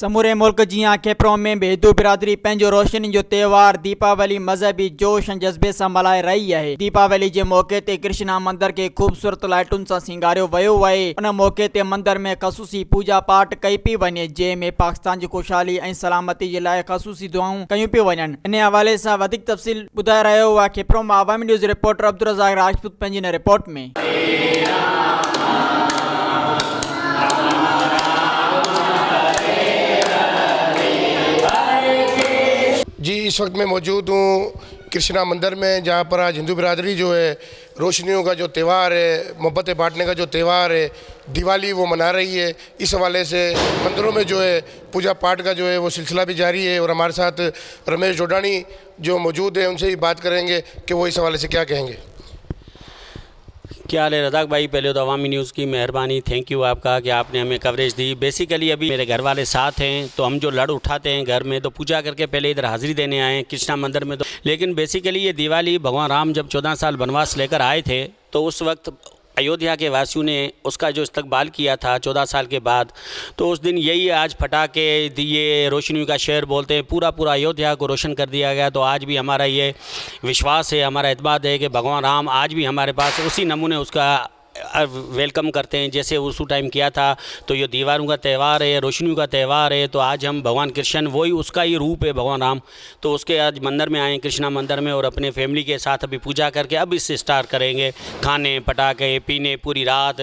समूरे मुल्क जियां केपरो में भी हिंदू बिरादरी पंहिंजो रोशनी जो त्योहार दीपावली मज़हबी जोश ऐं जज़्बे सां मल्हाए रही आहे। दीपावली जे मौक़े ते कृष्णा मंदिर खे ख़ूबसूरत लाइटुनि सां सिंगारियो वियो आहे। उन मौक़े ते मंदिर में ख़सूसी पूजा पाठ कई पई वञे, जंहिं में पाकिस्तान जी ख़ुशहाली ऐं सलामती जे लाइ ख़सूसी दुआऊं कयूं पियूं वञनि। इन हवाले सां वधीक तफ़सील ॿुधाए रहियो आहे केपरो मां अवामी न्यूज़ रिपोर्टर अब्दुल रज़ाक राजपूत पंहिंजी हिन रिपोर्ट में। जी, इस वक्त मैं मौजूद हूँ कृष्णा मंदिर में, जहाँ पर आज हिंदू बिरादरी जो है रोशनियों का जो त्यौहार है, मोहब्बतें बांटने का जो त्यौहार है, दिवाली वो मना रही है। इस हवाले से मंदिरों में जो है पूजा पाठ का जो है वो सिलसिला भी जारी है। और हमारे साथ रमेश जोडानी जो मौजूद है, उनसे ही बात करेंगे कि वो इस हवाले से क्या कहेंगे। क्या हाल है रज़ाक भाई? पहले तो अवामी न्यूज़ की मेहरबानी, थैंक यू आपका कि आपने हमें कवरेज दी। बेसिकली अभी मेरे घर वाले साथ हैं, तो हम जो लड़ उठाते हैं घर में, तो पूजा करके पहले इधर हाज़िरी देने आए हैं कृष्णा मंदिर में। तो लेकिन बेसिकली ये दिवाली भगवान राम जब 14 साल वनवास लेकर आए थे, तो उस वक्त अयोध्या के वासियों ने उसका जो इस्तकबाल किया था 14 साल के बाद, तो उस दिन यही आज फटाके दिए रोशनियों का शहर बोलते हैं, पूरा अयोध्या को रोशन कर दिया गया। तो आज भी हमारा ये विश्वास है, हमारा एतमाद है कि भगवान राम आज भी हमारे पास उसी नमूने उसका वेलकम करते हैं जैसे उस टाइम किया था। तो ये दीवारों का त्यौहार है, रोशनियों का त्यौहार है। तो आज हम भगवान कृष्ण, वही उसका ही रूप है भगवान राम, तो उसके आज मंदिर में आए कृष्णा मंदिर में, और अपने फैमिली के साथ अभी पूजा करके अब इससे स्टार्ट करेंगे। खाने पटाखे पीने, पूरी रात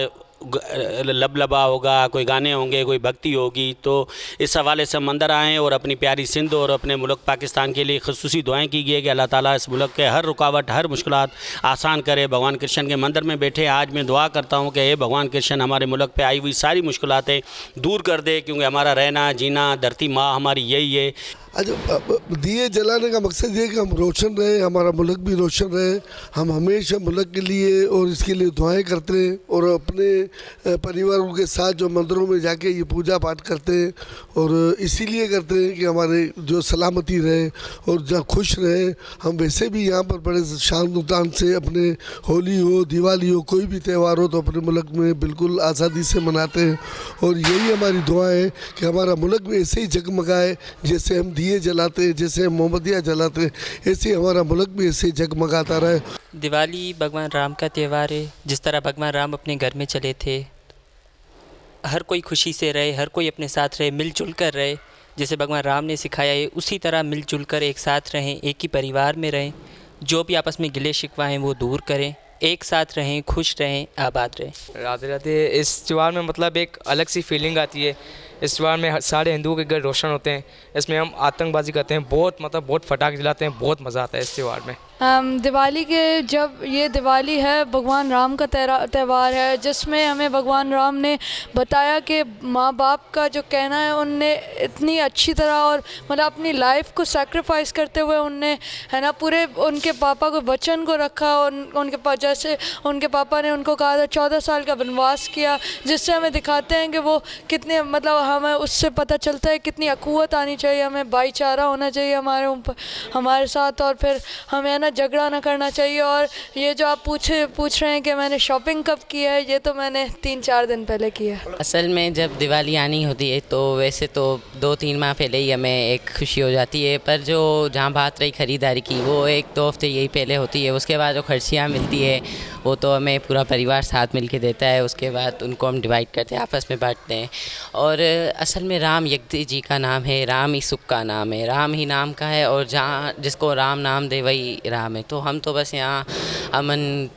लबलबा होगा, कोई गाने होंगे, कोई भक्ति होगी। तो इस हवाले से मंदिर आएँ और अपनी प्यारी सिंध और अपने मुल्क पाकिस्तान के लिए ख़ुसूसी दुआएं की गई कि अल्लाह ताला इस मुल्क के हर रुकावट, हर मुश्किलात आसान करे। भगवान कृष्ण के मंदिर में बैठे आज मैं दुआ करता हूँ कि हे भगवान कृष्ण हमारे मुल्क पे आई हुई सारी मुश्किलातें दूर कर दे, क्योंकि हमारा रहना जीना धरती माँ हमारी यही है। दिए जलाने का मकसद ये कि हम रोशन रहे, हमारा मुल्क भी रोशन रहे। हम हमेशा मुल्क के लिए और इसके लिए दुआएं करते हैं, और अपने परिवारों के साथ जो मंदिरों में जाके ये पूजा पाठ करते हैं, और इसीलिए करते हैं कि हमारे जो सलामती रहे और जहाँ खुश रहे। हम वैसे भी यहाँ पर बड़े शान तान से अपने होली हो, दिवाली हो, कोई भी त्यौहार हो, तो अपने मुल्क में बिल्कुल आज़ादी से मनाते हैं। और यही हमारी दुआ है कि हमारा मुल्क भी ऐसे ही जगमगाए, जैसे हम दिए जलाते हैं, जैसे मोमबत्तियाँ जलाते हैं, ऐसे हमारा मुल्क भी ऐसे जगमगाता रहे। दिवाली भगवान राम का त्यौहार है। जिस तरह भगवान राम अपने घर में चले थे, हर कोई खुशी से रहे, हर कोई अपने साथ रहे, मिलजुल कर रहे। जैसे भगवान राम ने सिखाया है, उसी तरह मिलजुल कर एक साथ रहें, एक ही परिवार में रहें। जो भी आपस में गिले शिकवा हैं वो दूर करें, एक साथ रहें, खुश रहें, आबाद रहें। राधे राधे। इस त्यौहार में मतलब एक अलग सी फीलिंग आती है। इस त्यौहार में सारे हिंदुओं के घर रोशन होते हैं। इसमें हम आतंकबाजी करते हैं, बहुत फटाखे जलाते हैं, बहुत मज़ा आता है इस त्यौहार में। दिवाली के जब ये दिवाली है, भगवान राम का त्यौहार है, जिसमें हमें भगवान राम ने बताया कि माँ बाप का जो कहना है, उनने इतनी अच्छी तरह और मतलब अपनी लाइफ को सैक्रिफाइस करते हुए उनने, है ना, पूरे उनके पापा को वचन को रखा। उनके पास जैसे उनके पापा ने उनको कहा था 14 साल का वनवास किया, जिससे हमें दिखाते हैं कि वो कितने, मतलब हमें उससे पता चलता है कितनी अखुवत आनी चाहिए, हमें भाईचारा होना चाहिए हमारे ऊपर, हमारे साथ, और फिर हमें ना झगड़ा ना करना चाहिए। और ये जो आप पूछ रहे हैं कि मैंने शॉपिंग कब की है, ये तो मैंने 3-4 दिन पहले किया है। असल में जब दिवाली आनी होती है तो वैसे तो 2-3 माह पहले ही हमें एक खुशी हो जाती है, पर जो जहाँ बात रही ख़रीदारी की, वो 1-2 हफ्ते यही पहले होती है। उसके बाद जो खर्चियाँ मिलती है वो तो हमें पूरा परिवार साथ मिल के देता है। उसके बाद उनको हम डिवाइड करते हैं, आपस में बांटते हैं। और असल में राम यकती जी का नाम है, राम ही सुख का नाम है, राम ही नाम का है, और जहाँ जिसको राम नाम दे वही राम है। तो हम तो बस यहाँ अमन,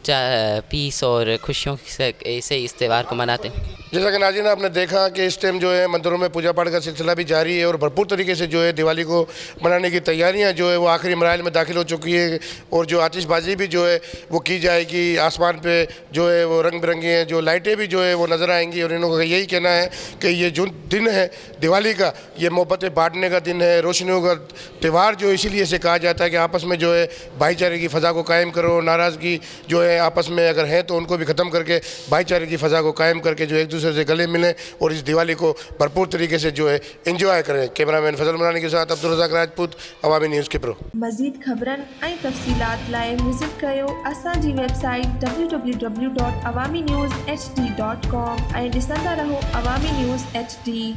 पीस और खुशियों से इस त्यौहार को मनाते हैं। जैसा कि नाज़रीन आपने देखा कि इस टाइम जो है मंदिरों में पूजा पाठ का सिलसिला भी जारी है, और भरपूर तरीके से जो है दिवाली को मनाने की तैयारियां जो है वो आखिरी मराहल में दाखिल हो चुकी है। और जो आतिशबाजी भी जो है वो की जाएगी, आसमान पे जो है वो रंग बिरंगी हैं जो लाइटें भी जो है वो नज़र आएंगी। और इन लोगों का यही कहना है कि ये जो दिन है दिवाली का, ये मोहब्बतें बांटने का दिन है, रोशनियों का त्यौहार जो इसीलिए से कहा जाता है कि आपस में जो है भाईचारे की फ़ज़ा को कायम करो। नाराज़गी जो है आपस में अगर है तो उनको भी ख़त्म करके भाईचारे की फ़ज़ा को कायम करके जो एक दूसरे से गले मिलें और इस दिवाली को भरपूर तरीके से जो है एंजॉय करें। कैमरामैन फजल मरानी के साथ अब्दुल रज़ाक राजपूत, अवामी न्यूज़ केपरो। मज़ीद ख़बरनि ऐं तफ़सीलात लाइ विज़िट कयो असांजी वेबसाइट www.awamiNewsHD.com ऐं ॾिसंदा रहो अवामी न्यूज़ HD।